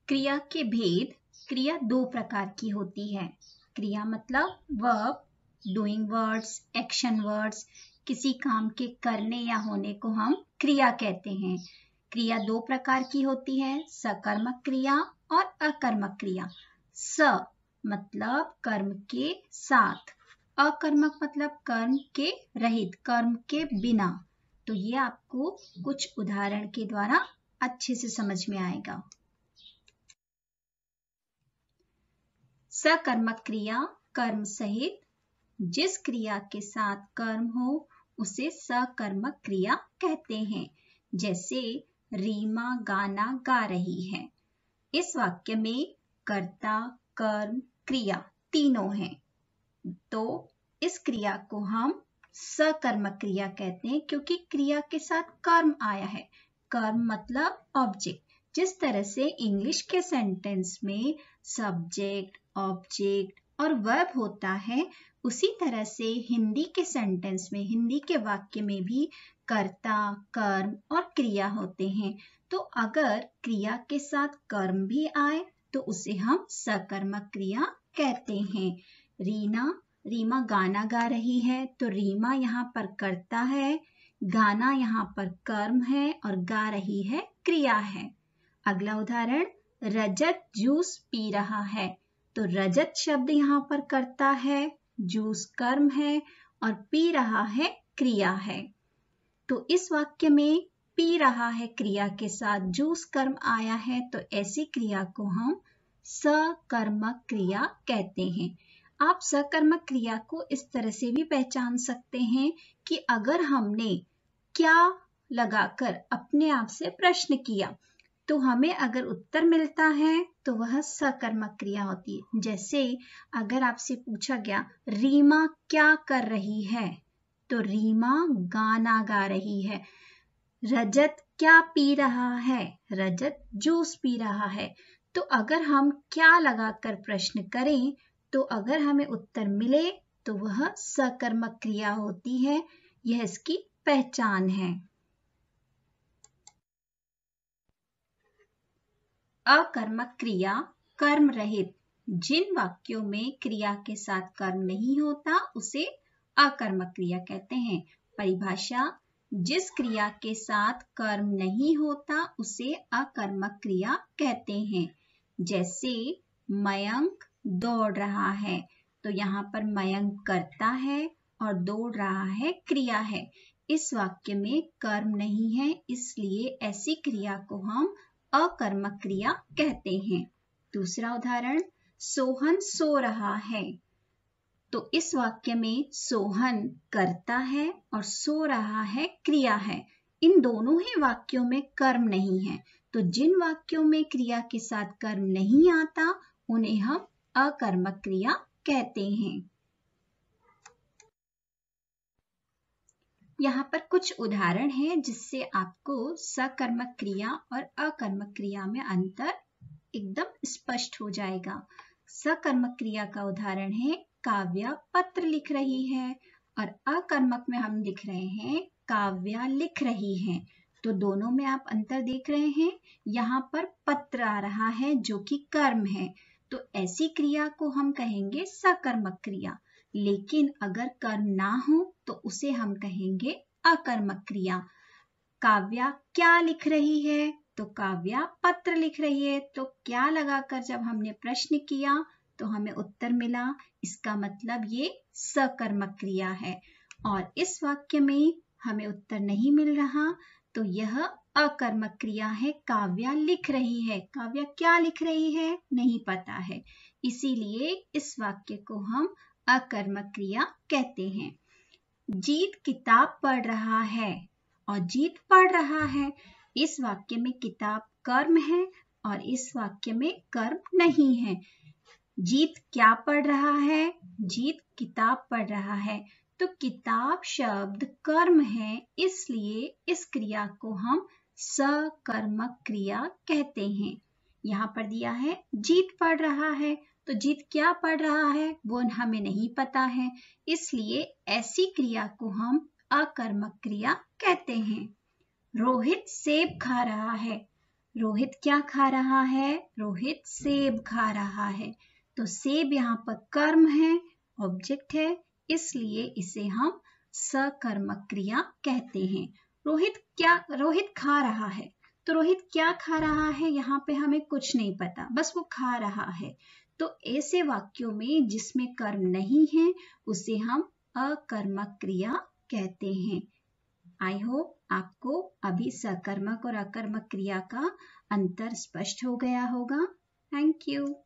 क्रिया के भेद। क्रिया दो प्रकार की होती है। क्रिया मतलब verb, doing words, action words. किसी काम के करने या होने को हम क्रिया कहते हैं। क्रिया दो प्रकार की होती है, सकर्मक क्रिया और अकर्मक क्रिया। स मतलब कर्म के साथ, अकर्मक मतलब कर्म के रहित, कर्म के बिना। तो ये आपको कुछ उदाहरण के द्वारा अच्छे से समझ में आएगा। सकर्मक क्रिया कर्म सहित, जिस क्रिया के साथ कर्म हो उसे सकर्मक क्रिया कहते हैं। जैसे रीमा गाना गा रही है। इस वाक्य में कर्ता, कर्म, क्रिया तीनों हैं। तो इस क्रिया को हम सकर्मक क्रिया कहते हैं क्योंकि क्रिया के साथ कर्म आया है। कर्म मतलब ऑब्जेक्ट। जिस तरह से इंग्लिश के सेंटेंस में सब्जेक्ट, ऑब्जेक्ट और वर्ब होता है, उसी तरह से हिंदी के सेंटेंस में, हिंदी के वाक्य में भी कर्ता, कर्म और क्रिया होते हैं। तो अगर क्रिया के साथ कर्म भी आए तो उसे हम सकर्मक क्रिया कहते हैं। रीमा गाना गा रही है, तो रीमा यहाँ पर कर्ता है, गाना यहाँ पर कर्म है और गा रही है क्रिया है। अगला उदाहरण, रजत जूस पी रहा है। तो रजत शब्द यहाँ पर कर्ता है, जूस कर्म है और पी रहा है क्रिया है। तो इस वाक्य में पी रहा है क्रिया के साथ जूस कर्म आया है, तो ऐसी क्रिया को हम सकर्मक क्रिया कहते हैं। आप सकर्मक क्रिया को इस तरह से भी पहचान सकते हैं कि अगर हमने क्या लगाकर अपने आप से प्रश्न किया तो हमें अगर उत्तर मिलता है तो वह सकर्मक क्रिया होती है। जैसे अगर आपसे पूछा गया रीमा क्या कर रही है, तो रीमा गाना गा रही है। रजत क्या पी रहा है, रजत जूस पी रहा है। तो अगर हम क्या लगाकर प्रश्न करें तो अगर हमें उत्तर मिले तो वह सकर्मक क्रिया होती है। यह इसकी पहचान है। अकर्मक क्रिया कर्म रहित। जिन वाक्यों में क्रिया के साथ कर्म नहीं होता उसे अकर्मक क्रिया कहते हैं। परिभाषा, जिस क्रिया के साथ कर्म नहीं होता उसे अकर्मक क्रिया कहते हैं। जैसे मयंक दौड़ रहा है, तो यहाँ पर मयंक कर्ता है और दौड़ रहा है क्रिया है। इस वाक्य में कर्म नहीं है, इसलिए ऐसी क्रिया को हम अकर्मक क्रिया कहते हैं। दूसरा उदाहरण, सोहन सो रहा है। तो इस वाक्य में सोहन कर्ता है और सो रहा है क्रिया है। इन दोनों ही वाक्यों में कर्म नहीं है। तो जिन वाक्यों में क्रिया के साथ कर्म नहीं आता उन्हें हम अकर्मक क्रिया कहते हैं। यहाँ पर कुछ उदाहरण हैं जिससे आपको सकर्मक क्रिया और अकर्मक क्रिया में अंतर एकदम स्पष्ट हो जाएगा। सकर्मक क्रिया का उदाहरण है काव्या पत्र लिख रही है और अकर्मक में हम लिख रहे हैं काव्या लिख रही है। तो दोनों में आप अंतर देख रहे हैं। यहाँ पर पत्र आ रहा है जो कि कर्म है, तो ऐसी क्रिया को हम कहेंगे सकर्मक क्रिया। लेकिन अगर कर्म ना हो तो उसे हम कहेंगे अकर्मक क्रिया। काव्या क्या लिख रही है, तो काव्या पत्र लिख रही है। तो क्या लगाकर जब हमने प्रश्न किया तो हमें उत्तर मिला, इसका मतलब ये सकर्मक क्रिया है। और इस वाक्य में हमें उत्तर नहीं मिल रहा तो यह अकर्मक क्रिया है। काव्या लिख रही है, काव्या क्या लिख रही है नहीं पता है, इसीलिए इस वाक्य को हम अकर्मक क्रिया कहते हैं। जीत किताब पढ़ रहा है और जीत पढ़ रहा है। इस वाक्य में किताब कर्म है और इस वाक्य में कर्म नहीं है। जीत क्या पढ़ रहा है, जीत किताब पढ़ रहा है। तो किताब शब्द कर्म है, इसलिए इस क्रिया को हम सकर्मक क्रिया कहते हैं। यहाँ पर दिया है जीत पढ़ रहा है, तो जीत क्या पढ़ रहा है वो हमें नहीं पता है, इसलिए ऐसी क्रिया को हम अकर्मक क्रिया कहते हैं। रोहित सेब खा रहा है। रोहित क्या खा रहा है? रोहित सेब खा रहा है। तो सेब यहाँ पर कर्म है, ऑब्जेक्ट है, इसलिए इसे हम सकर्मक क्रिया कहते हैं। रोहित खा रहा है। तो रोहित क्या खा रहा है? यहाँ पे हमें कुछ नहीं पता, बस वो खा रहा है। तो ऐसे वाक्यों में जिसमें कर्म नहीं है उसे हम अकर्मक क्रिया कहते हैं। आई होप आपको अभी सकर्मक और अकर्मक क्रिया का अंतर स्पष्ट हो गया होगा। Thank you.